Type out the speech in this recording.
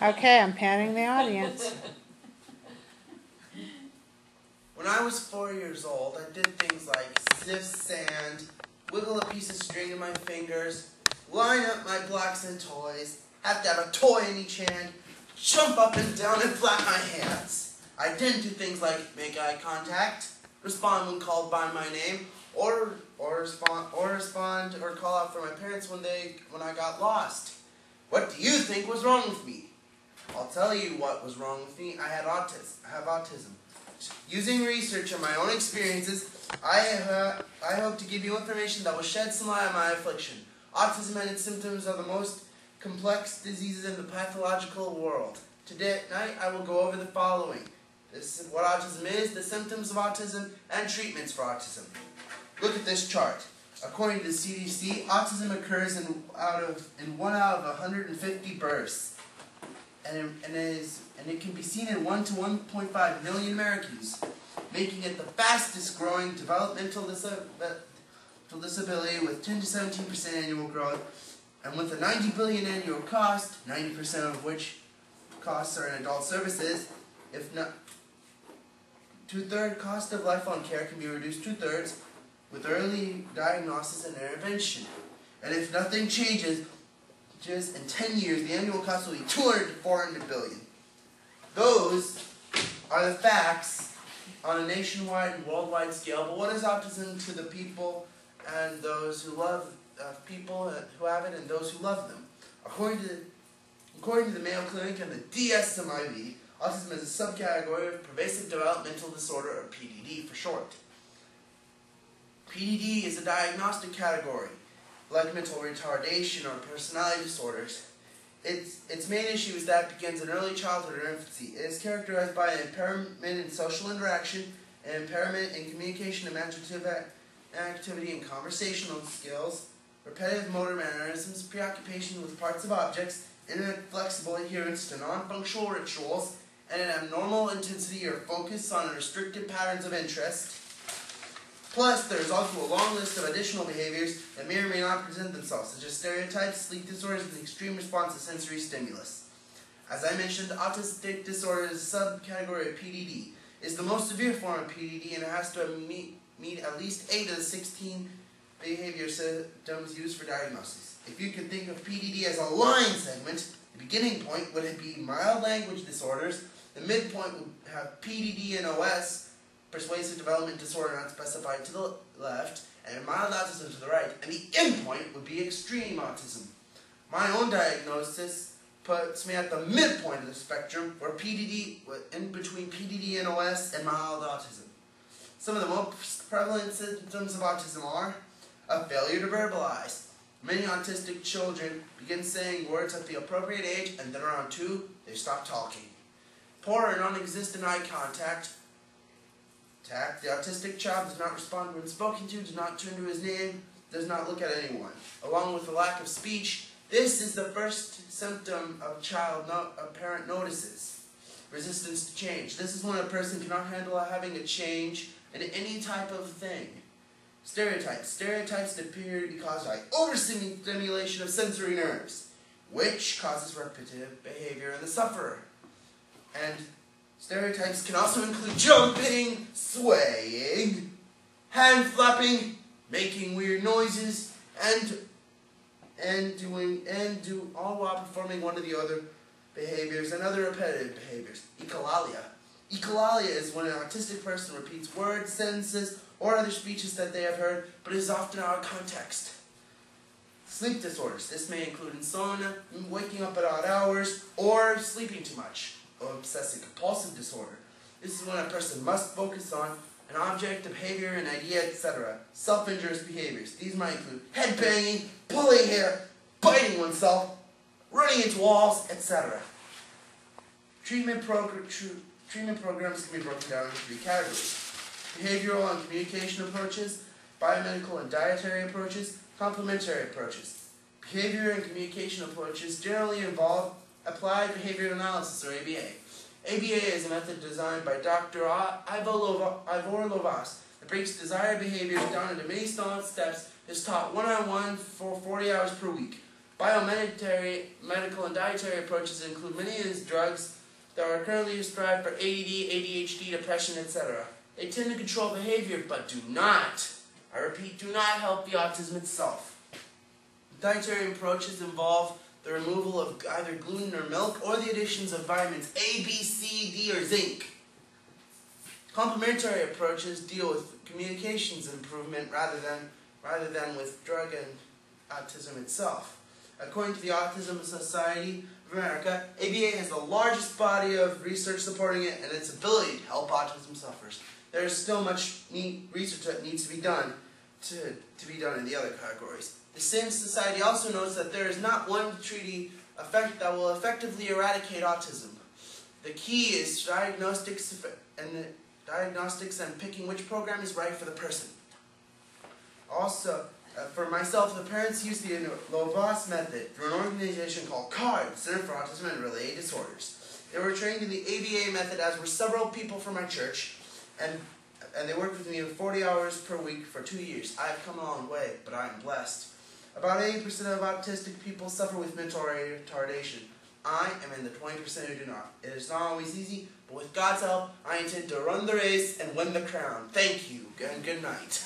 Okay, I'm panning the audience. When I was 4 years old, I did things like sift sand, wiggle a piece of string in my fingers, line up my blocks and toys, have to have a toy in each hand, jump up and down and flap my hands. I didn't do things like make eye contact, respond when called by my name, or respond or call out for my parents when I got lost. What do you think was wrong with me? I'll tell you what was wrong with me. I have autism. Using research and my own experiences, I hope to give you information that will shed some light on my affliction. Autism and its symptoms are the most complex diseases in the pathological world. Today night, I will go over the following. This is what autism is, the symptoms of autism, and treatments for autism. Look at this chart. According to the CDC, autism occurs in 1 out of 150 births, and it can be seen in 1 to 1.5 million Americans, making it the fastest growing developmental disability with 10 to 17% annual growth, and with a $90 billion annual cost, 90% of which costs are in adult services. If not, 2/3 cost of lifelong care can be reduced 2/3 with early diagnosis and intervention. And if nothing changes, just in 10 years, the annual cost will be 200 to 400 billion. Those are the facts on a nationwide and worldwide scale. But what is autism to the people and those who love people who have it and those who love them? According to the Mayo Clinic and the DSM-IV, autism is a subcategory of pervasive developmental disorder, or PDD for short. PDD is a diagnostic category, like mental retardation or personality disorders. Its main issue is that it begins in early childhood or infancy. It is characterized by an impairment in social interaction, an impairment in communication, imaginative activity, and conversational skills, repetitive motor mannerisms, preoccupation with parts of objects, inflexible adherence to non-functional rituals, and an abnormal intensity or focus on restricted patterns of interest. Plus, there is also a long list of additional behaviors that may or may not present themselves, such as stereotypes, sleep disorders, and extreme response to sensory stimulus. As I mentioned, autistic disorder is a subcategory of PDD. It is the most severe form of PDD, and it has to meet at least 8 of the 16 behavior symptoms used for diagnosis. If you could think of PDD as a line segment, the beginning point would be mild language disorders, the midpoint would have PDD and OS, persuasive development disorder not specified, to the left, and mild autism to the right, and the end point would be extreme autism. My own diagnosis puts me at the midpoint of the spectrum, where PDD, in between PDD and OS and mild autism. Some of the most prevalent symptoms of autism are a failure to verbalize. Many autistic children begin saying words at the appropriate age, and then around 2, they stop talking. Poor or non-existent eye contact. The autistic child does not respond when spoken to, does not turn to his name, does not look at anyone. Along with the lack of speech, this is the first symptom of a parent notices. Resistance to change. This is when a person cannot handle having a change in any type of thing. Stereotypes. Stereotypes appear to be caused by overstimulation of sensory nerves, which causes repetitive behavior in the sufferer. And stereotypes can also include jumping, swaying, hand flapping, making weird noises, and do all while performing one of the other behaviors and other repetitive behaviors. Echolalia. Echolalia is when an autistic person repeats words, sentences, or other speeches that they have heard, but is often out of context. Sleep disorders. This may include insomnia, waking up at odd hours, or sleeping too much. Obsessive-compulsive disorder. This is when a person must focus on an object, a behavior, an idea, etc. Self-injurious behaviors. These might include head-banging, pulling hair, biting oneself, running into walls, etc. Treatment programs can be broken down into 3 categories. Behavioral and communication approaches, biomedical and dietary approaches, complementary approaches. Behavior and communication approaches generally involve Applied Behavioral Analysis, or ABA. ABA is a method designed by Dr. Ivor Lovas that breaks desired behaviors down into many small steps, is taught one-on-one for 40 hours per week. Medical and dietary approaches include many of these drugs that are currently prescribed for ADD, ADHD, depression, etc. They tend to control behavior, but do not, I repeat, do not help the autism itself. Dietary approaches involve the removal of either gluten or milk, or the additions of vitamins A, B, C, D, or zinc. Complementary approaches deal with communications improvement rather than with drug and autism itself. According to the Autism Society of America, ABA has the largest body of research supporting it and its ability to help autism sufferers. There is still much research that needs to be done in the other categories. The same society also notes that there is not one treaty that will effectively eradicate autism. The key is diagnostics and picking which program is right for the person. Also, for myself, the parents use the Lobos method through an organization called COMS, Center for Autism and Related Disorders. They were trained in the ABA method, as were several people from my church, and they worked with me 40 hours per week for 2 years. I have come a long way, but I am blessed. About 80% of autistic people suffer with mental retardation. I am in the 20% who do not. It is not always easy, but with God's help, I intend to run the race and win the crown. Thank you, and good night.